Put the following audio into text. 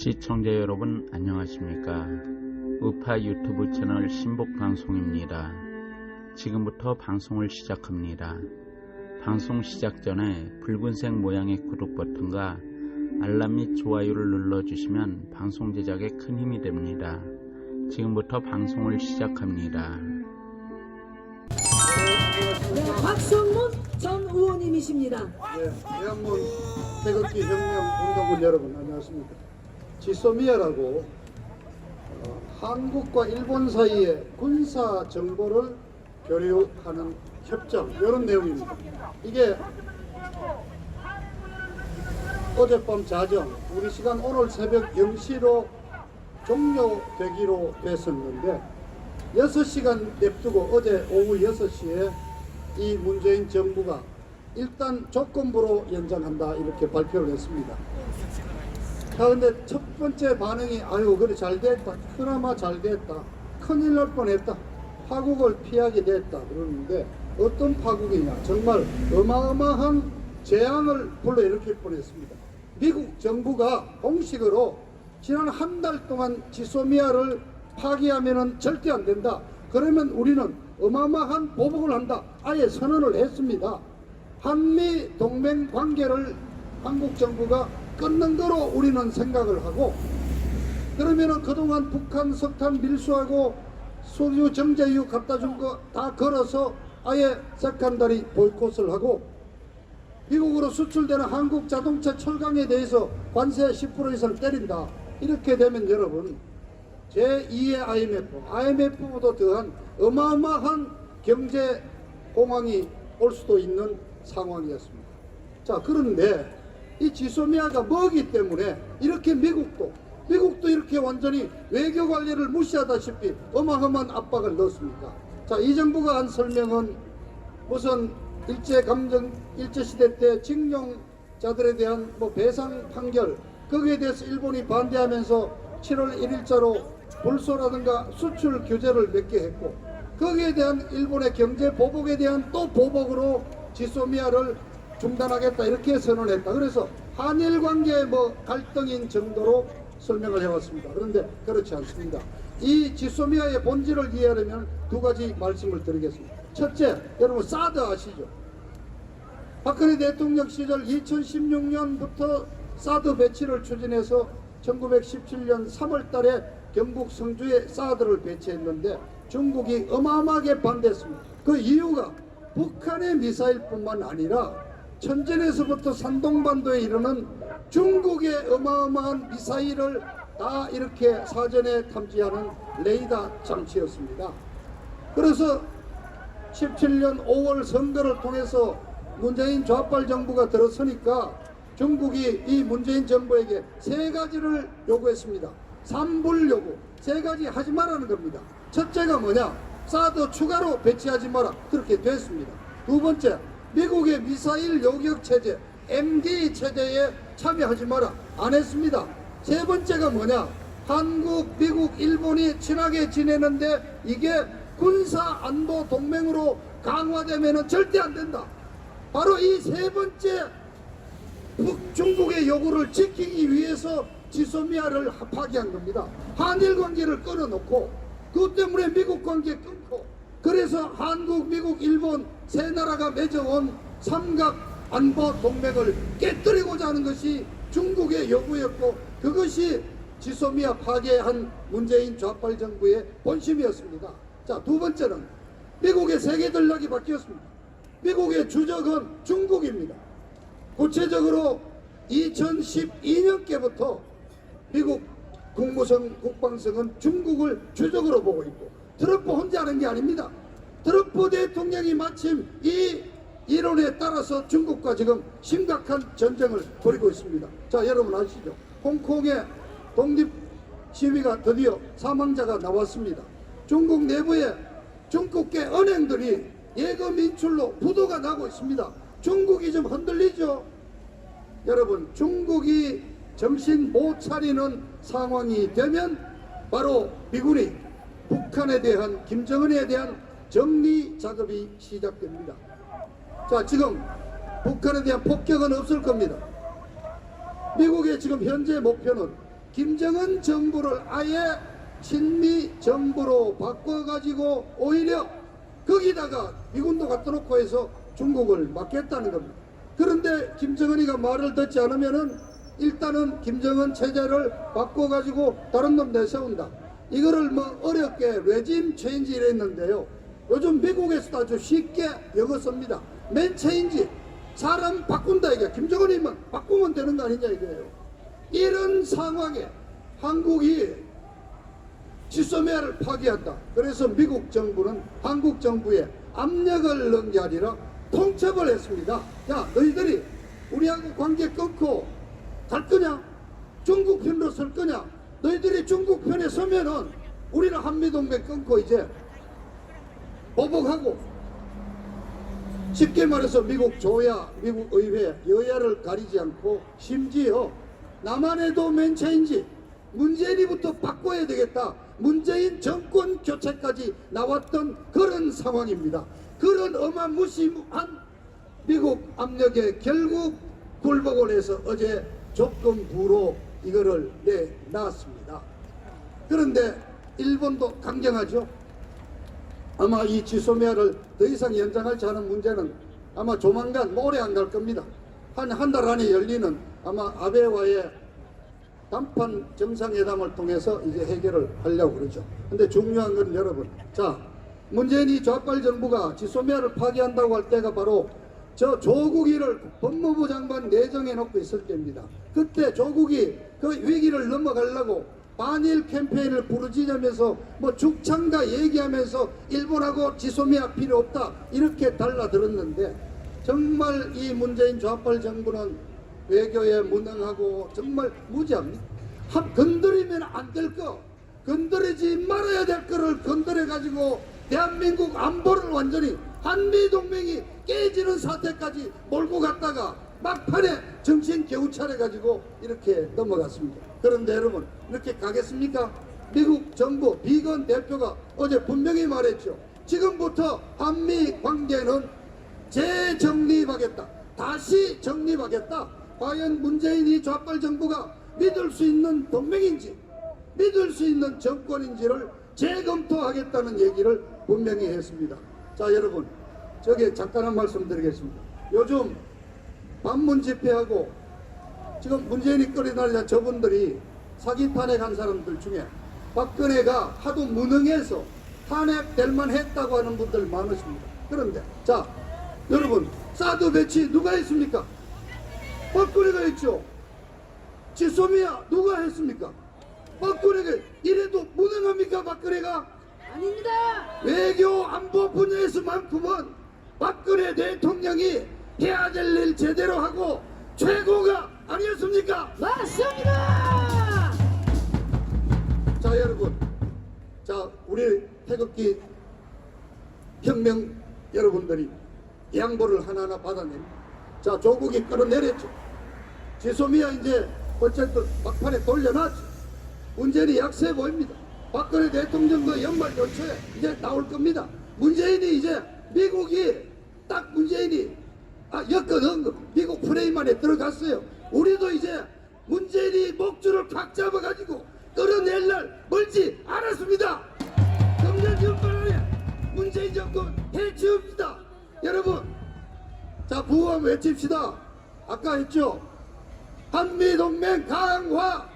시청자 여러분 안녕하십니까. 우파 유튜브 채널 신복방송입니다. 지금부터 방송을 시작합니다. 방송 시작 전에 붉은색 모양의 구독 버튼과 알람 및 좋아요를 눌러주시면 방송 제작에 큰 힘이 됩니다. 지금부터 방송을 시작합니다. 네, 박성문 전 의원님이십니다. 네, 대한민국 태극기 혁명 운동군 여러분 안녕하십니까. 지소미아라고 한국과 일본 사이에 군사 정보를 교류하는 협정 이런 내용입니다. 이게 어젯밤 자정 우리 시간 오늘 새벽 0시로 종료되기로 됐었는데 6시간 냅두고 어제 오후 6시에 이 문재인 정부가 일단 조건부로 연장한다 이렇게 발표를 했습니다. 자, 근데 첫 번째 반응이 아유 그래 잘 됐다, 그나마 잘 됐다, 큰일 날 뻔했다, 파국을 피하게 됐다 그러는데 어떤 파국이냐, 정말 어마어마한 재앙을 불러일으킬 뻔했습니다. 미국 정부가 공식으로 지난 한 달 동안 지소미아를 파기하면은 절대 안 된다, 그러면 우리는 어마어마한 보복을 한다, 아예 선언을 했습니다. 한미 동맹 관계를 한국 정부가 끊는 거로 우리는 생각을 하고, 그러면은 그동안 북한 석탄 밀수하고 석유 정제유 갖다 준 거 다 걸어서 아예 세컨다리 보이콧을 하고, 미국으로 수출되는 한국 자동차 철강에 대해서 관세 10% 이상 때린다. 이렇게 되면 여러분 제2의 IMF보다 더한 어마어마한 경제 공황이 올 수도 있는 상황이었습니다. 자, 그런데 이 지소미아가 뭐기 때문에 이렇게 미국도 이렇게 완전히 외교 관리를 무시하다시피 어마어마한 압박을 넣었습니까? 자, 이 정부가 한 설명은 무슨 일제시대 때 징용자들에 대한 배상 판결, 거기에 대해서 일본이 반대하면서 7월 1일자로 불소라든가 수출 규제를 몇 개 했고, 거기에 대한 일본의 경제 보복에 대한 또 보복으로 지소미아를 중단하겠다 이렇게 선언했다. 그래서 한일 관계의 갈등인 정도로 설명을 해왔습니다. 그런데 그렇지 않습니다. 이 지소미아의 본질을 이해하려면 두 가지 말씀을 드리겠습니다. 첫째, 여러분 사드 아시죠? 박근혜 대통령 시절 2016년부터 사드 배치를 추진해서 1917년 3월 달에 경북 성주에 사드를 배치했는데 중국이 어마어마하게 반대했습니다. 그 이유가 북한의 미사일뿐만 아니라 천전에서부터 산동반도에 이르는 중국의 어마어마한 미사일을 다 이렇게 사전에 탐지하는 레이더 장치였습니다. 그래서 17년 5월 선거를 통해서 문재인 좌빨 정부가 들어서니까 중국이 이 문재인 정부에게 세 가지를 요구했습니다. 3불 요구, 세 가지 하지 말라는 겁니다. 첫째가 뭐냐, 사드 추가로 배치하지 마라, 그렇게 됐습니다. 두 번째, 미국의 미사일 요격 체제 MD 체제에 참여하지 마라, 안 했습니다. 세 번째가 뭐냐, 한국, 미국, 일본이 친하게 지내는데 이게 군사 안보 동맹으로 강화되면 절대 안 된다. 바로 이 세 번째 중국의 요구를 지키기 위해서 지소미아를 파기한 겁니다. 한일 관계를 끊어놓고, 그것 때문에 미국 관계 끊고, 그래서 한국, 미국, 일본 세 나라가 맺어온 삼각 안보 동맹을 깨뜨리고자 하는 것이 중국의 요구였고, 그것이 지소미아 파괴한 문재인 좌빨 정부의 본심이었습니다. 자, 두 번째는 미국의 세계 전략이 바뀌었습니다. 미국의 주적은 중국입니다. 구체적으로 2012년께부터 미국 국방성은 중국을 주적으로 보고 있고, 트럼프 혼자 하는 게 아닙니다. 트럼프 대통령이 마침 이 이론에 따라서 중국과 지금 심각한 전쟁을 벌이고 있습니다. 자, 여러분 아시죠? 홍콩의 독립 시위가 드디어 사망자가 나왔습니다. 중국 내부에 중국계 은행들이 예금 인출로 부도가 나고 있습니다. 중국이 좀 흔들리죠? 여러분, 중국이 정신 못 차리는 상황이 되면 바로 미군이 북한에 대한, 김정은에 대한 정리 작업이 시작됩니다. 자, 지금 북한에 대한 폭격은 없을 겁니다. 미국의 지금 현재 목표는 김정은 정부를 아예 친미 정부로 바꿔가지고 오히려 거기다가 미군도 갖다 놓고 해서 중국을 막겠다는 겁니다. 그런데 김정은이가 말을 듣지 않으면은 일단은 김정은 체제를 바꿔가지고 다른 놈 내세운다. 이거를 뭐 어렵게 레짐 체인지를 했는데요. 요즘 미국에서도 아주 쉽게 영어 씁니다. 맨 체인지. 사람 바꾼다 이게. 김정은이만 바꾸면 되는 거 아니냐 이거예요. 이런 상황에 한국이 지소미아를 파기한다. 그래서 미국 정부는 한국 정부에 압력을 넣은 게 아니라 통첩을 했습니다. 야, 너희들이 우리하고 관계 끊고 갈 거냐? 중국 편으로 설 거냐? 너희들이 중국 편에 서면은 우리는 한미동맹 끊고 이제 보복하고, 쉽게 말해서 미국 조야, 미국 의회, 여야를 가리지 않고 심지어 남한에도 맨체인지 문재인이부터 바꿔야 되겠다. 문재인 정권 교체까지 나왔던 그런 상황입니다. 그런 어마무시한 미국 압력에 결국 굴복을 해서 어제 조건부로 이거를 내놨습니다. 그런데 일본도 강경하죠. 아마 이 지소미아를 더 이상 연장할지 하는 문제는 아마 조만간 오래 안 갈 겁니다. 한 달 안에 열리는 아마 아베와의 단판 정상회담을 통해서 이제 해결을 하려고 그러죠. 근데 중요한 건 여러분, 자, 문재인이 좌빨 정부가 지소미아를 파기한다고 할 때가 바로 저 조국이를 법무부 장관 내정해 놓고 있을 때입니다. 그때 조국이 그 위기를 넘어가려고 반일 캠페인을 부르짖으면서 뭐 죽창가 얘기하면서 일본하고 지소미아 필요 없다 이렇게 달라들었는데, 정말 이 문재인 좌빨 정부는 외교에 무능하고 정말 무지합니다. 건드리면 안 될 거, 건드리지 말아야 될 거를 건드려 가지고 대한민국 안보를 완전히 한미동맹이 깨지는 사태까지 몰고 갔다가 막판에 정신 겨우 차려가지고 이렇게 넘어갔습니다. 그런데 여러분, 이렇게 가겠습니까? 미국 정부 비건 대표가 어제 분명히 말했죠. 지금부터 한미 관계는 재정립하겠다. 다시 정립하겠다. 과연 문재인이 좌빨 정부가 믿을 수 있는 동맹인지 믿을 수 있는 정권인지를 재검토하겠다는 얘기를 분명히 했습니다. 자, 여러분, 저기 잠깐 한 말씀 드리겠습니다. 요즘 반문 집회하고 지금 문재인이 끌어다니는 저분들이 사기 탄핵한 사람들 중에 박근혜가 하도 무능해서 탄핵될 만했다고 하는 분들 많으십니다. 그런데 자, 여러분, 사드 배치 누가 했습니까? 박근혜가 했죠. 지소미아 누가 했습니까? 박근혜가. 이래도 무능합니까 박근혜가? 아닙니다. 외교 안보 분야에서만큼은 박근혜 대통령이 해야 될 일 제대로 하고 최고가 아니었습니까? 맞습니다. 자, 여러분, 자, 우리 태극기 혁명 여러분들이 양보를 하나하나 받아냅니다. 자, 조국이 끌어내렸죠. 지소미아 이제 어쨌든 막판에 돌려놨죠. 문재인이 약세 보입니다. 박근혜 대통령도 연말 연초에 이제 나올 겁니다. 문재인이 이제 미국이 딱 문재인이 엮어넣은 거 미국 프레임 안에 들어갔어요. 우리도 이제 문재인이 목줄을 각 잡아가지고 끌어낼 날 멀지 않았습니다. 금년 연말 안에 문재인 정권 해치웁니다. 여러분, 자, 구호함 외칩시다. 아까 했죠. 한미동맹 강화,